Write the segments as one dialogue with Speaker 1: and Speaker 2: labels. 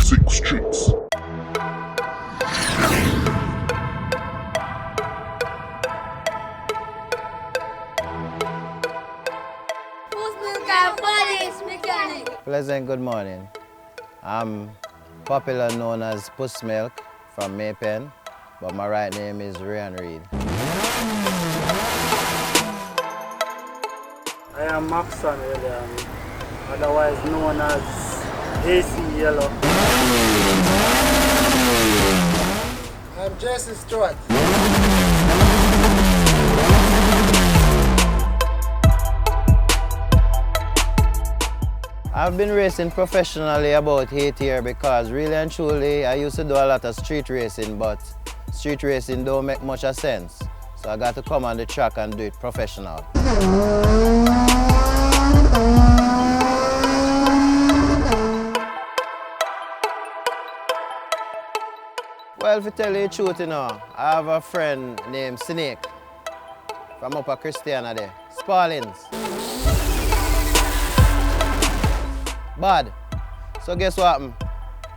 Speaker 1: music streets.
Speaker 2: Pussmilk and bodies mechanic.
Speaker 3: Pleasant good morning. I'm popular known as Pussmilk from Maypen, but my right name is Rivalries.
Speaker 4: I am Maxon William, otherwise known as AC Yellow.
Speaker 5: I'm Jesse Stewart.
Speaker 3: I've been racing professionally about 8 years because really and truly I used to do a lot of street racing, but street racing don't make much of sense. So I got to come on the track and do it professional. Well, to tell you the truth, I have a friend named Snake from Upper Christiana there, Spallings. Bad. So guess what happened?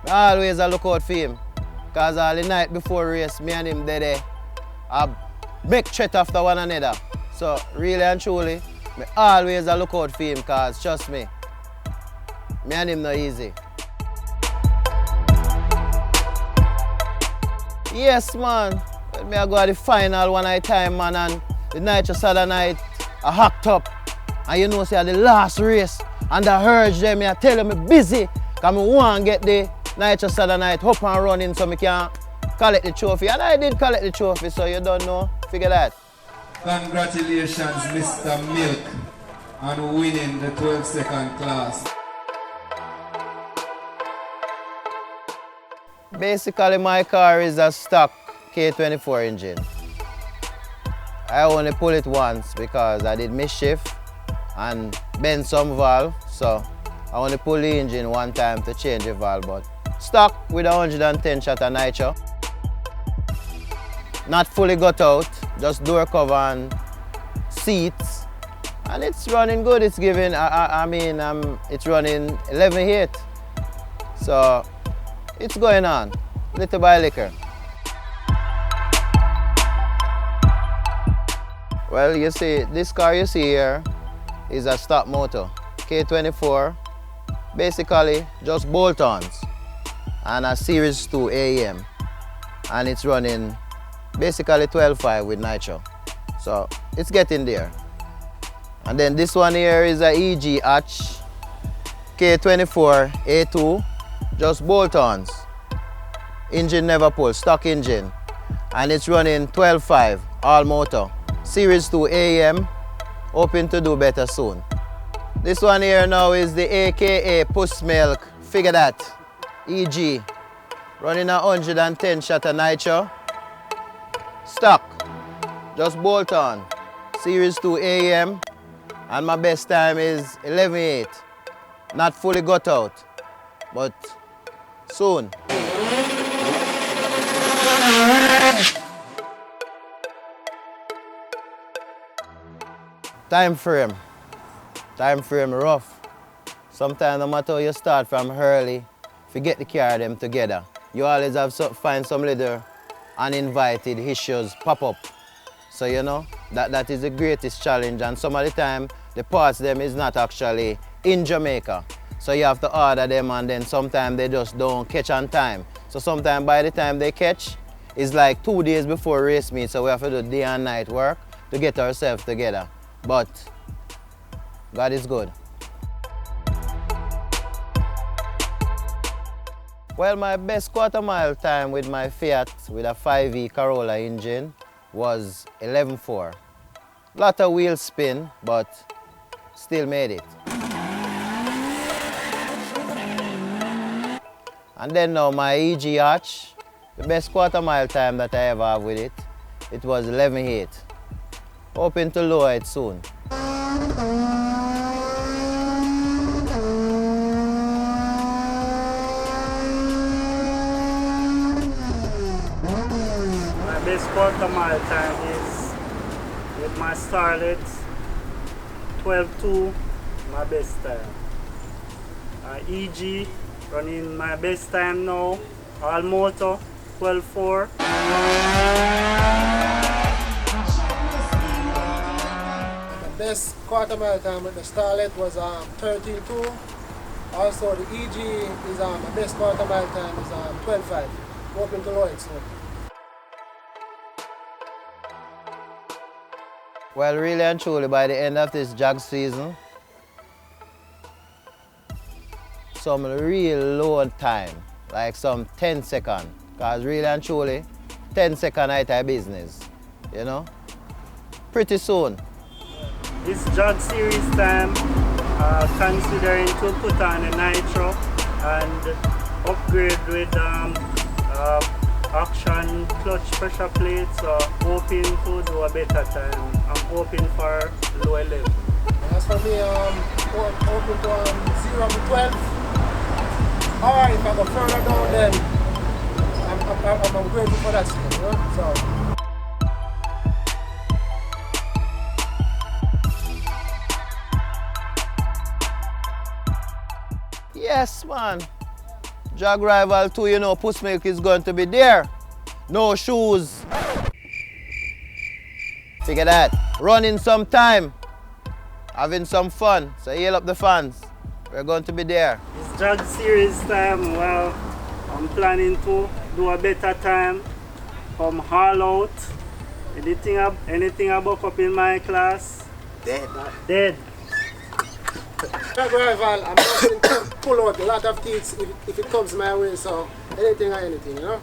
Speaker 3: I always look out for him. Because all the night before race, me and him there, I make threat after one another. So really and truly, I always look out for him because trust me, me and him not easy. Yes man, me I go at the final one night time man, and the night just other night I hacked up. And you know say the last race and the urge them, I tell them I'm busy because I want to get the night just other night up and running so I can collect the trophy. And I did collect the trophy, so you don't know, figure that.
Speaker 6: Congratulations Mr. Milk on winning the 12-second class.
Speaker 3: Basically, my car is a stock K24 engine. I only pull it once because I did mischief and bend some valve, so I only pull the engine one time to change the valve, but stock with 110 shot of nitro. Not fully got out, just door cover and seats, and it's running good. It's giving, it's running 11.8, so it's going on, little by little. Well, you see, this car you see here is a stock motor, K24, basically just bolt-ons and a Series 2 AEM, and it's running basically 12.5 with nitro, so it's getting there. And then this one here is a EG hatch, K24 A2, just bolt-ons, engine never pull, stock engine, and it's running 12.5 all motor, Series 2 AEM, hoping to do better soon. This one here now is the AKA Pussmilk, figure that, EG, running a 110 shot of nitro, stock, just bolt on, Series 2 AEM, and my best time is 11.8, not fully got out, but soon. Time frame rough. Sometimes no matter how you start from early, if you get the car them together, you always have find some little uninvited issues pop up. So you know, that is the greatest challenge, and some of the time the parts them is not actually in Jamaica. So you have to order them, and then sometimes they just don't catch on time. So sometimes by the time they catch, it's like 2 days before race meet, so we have to do day and night work to get ourselves together. But God is good. Well, my best quarter mile time with my Fiat with a 5E Corolla engine was 11.4. Lot of wheel spin, but still made it. And then now my EG hatch, the best quarter mile time that I ever have with it, it was 11.8. Hoping to lower it soon.
Speaker 4: My best quarter mile time is with my Starlet 12.2, my best time. EG Running my best time now, all motor, 12.4.
Speaker 5: The best quarter mile time with the Starlet was 13.2. Also the EG is the best quarter mile time is 12.5. Hoping to low it soon.
Speaker 3: Well, really and truly, by the end of this jog season, some real low time, like some 10 seconds. Because really and truly, 10 seconds out of business, you know? Pretty soon.
Speaker 4: This jog series time, considering to put on a nitro and upgrade with action clutch pressure plates, hoping to do a better time. I'm hoping for lower level.
Speaker 5: As for me, hoping to 0 to 12. Or if I go further down, then I'm grateful for that still, you know? So.
Speaker 3: Yes, man. Jog Rival 2, you know, Pussmilk is going to be there. No shoes. Figure that. Running some time. Having some fun. So hail up the fans. We're going to be there.
Speaker 4: This jog series time, well, I'm planning to do a better time. Come all out. Anything I buck up in my class.
Speaker 5: Dead.
Speaker 4: Dead.
Speaker 5: Jog Rival, I'm going to pull out a lot of things if it comes my way, so anything or anything, you know?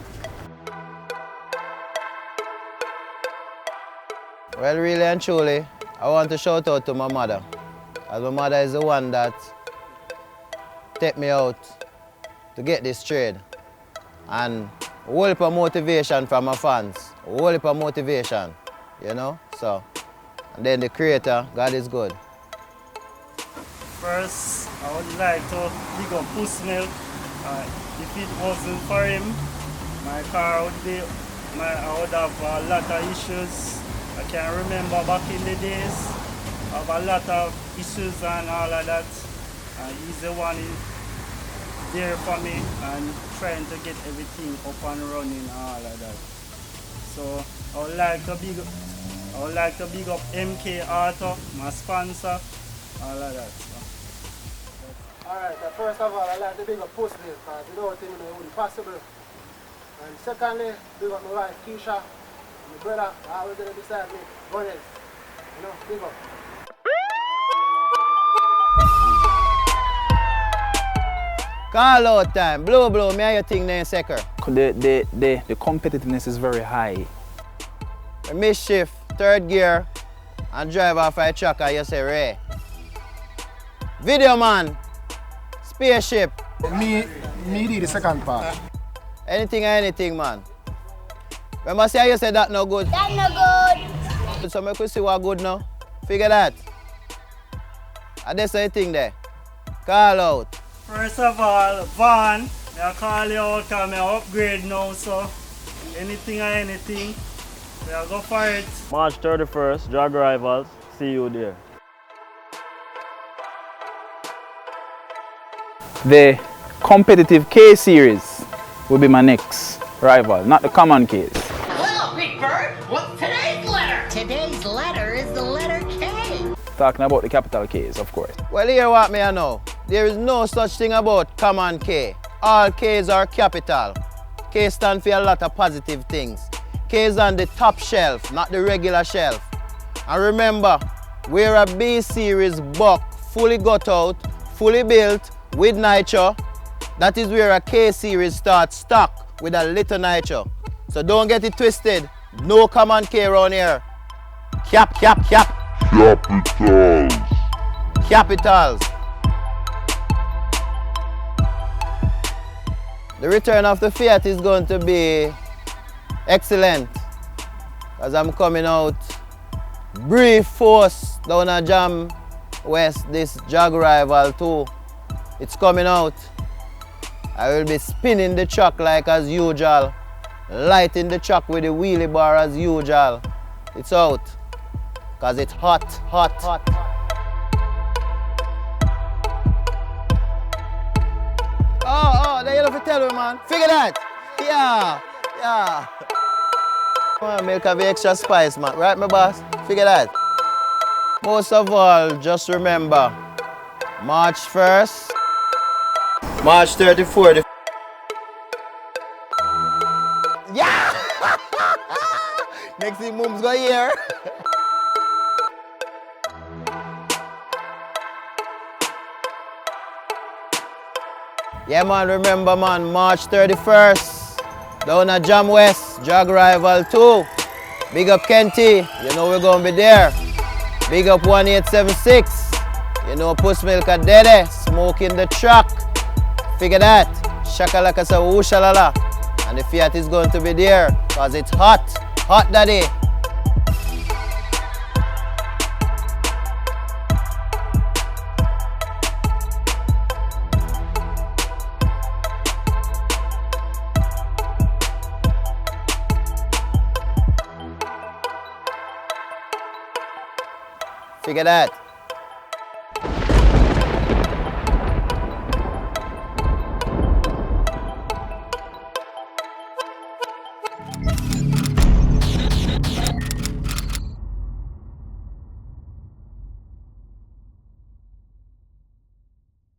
Speaker 3: Well, really and truly, I want to shout out to my mother. As my mother is the one that take me out to get this trade. And a whole heap of motivation from my fans. A whole heap of motivation, you know? So, and then the creator, God is good.
Speaker 4: First, I would like to big up Pussmilk. If it wasn't for him, my car would be, I would have a lot of issues. I can remember back in the days, I have a lot of issues and all of that. He's the one there for me and trying to get everything up and running and all of that. So I would like to big up MK Auto, my sponsor, all of that. So.
Speaker 5: Alright, first of all, I'd like to big up Pussmilk because without him, it wouldn't be possible. And secondly, big up my wife Keisha, my brother, always there beside me, Bonnet. You know, big up.
Speaker 3: Call out time. Blow, me and your thing there, Secker.
Speaker 1: The competitiveness is very high.
Speaker 3: Mischief, third gear, and drive off a truck and you say, Ray. Video man, spaceship.
Speaker 5: Me did the second part.
Speaker 3: Anything, man. Remember say you said that no good?
Speaker 2: That no good.
Speaker 3: So make we see what good now. Figure that. And there's anything there. Call out.
Speaker 4: First of all, Van, I call you out and I upgrade now, so anything, we'll go for it.
Speaker 7: March 31st, Jog Rivals, see you there.
Speaker 1: The competitive K series will be my next rival, not the common Ks.
Speaker 8: Well, Big Bird, what's today's letter? Today's letter is the letter K.
Speaker 1: Talking about the capital Ks, of course.
Speaker 3: Well, hear what me I know. There is no such thing about common K. All Ks are capital. K stand for a lot of positive things. K is on the top shelf, not the regular shelf. And remember, we're a B series buck, fully got out, fully built, with nitro. That is where a K series starts stock with a little nitro. So don't get it twisted. No common K around here. Capitals. The return of the Fiat is going to be excellent. As I'm coming out brief force down a Jamwest, this Jog Rival 2. It's coming out. I will be spinning the truck like as usual. Lighting the truck with the wheelie bar as usual. It's out. Cause it's hot. Oh, tell you, man. Figure that. Yeah, yeah. Come on, milk have the extra spice, man. Right, my boss? Figure that. Most of all, just remember, March 1st, March 34th. Yeah! Next thing, Mom's go here. Yeah, man, remember, man, March 31st, down at Jamwest, Drag Rival 2. Big up Kenty, you know we're going to be there. Big up 1876, you know Pussmilk a Dede, smoking the truck. Figure that, shakalaka sa woo-shalala. And the Fiat is going to be there, because it's hot, hot daddy. Figure that.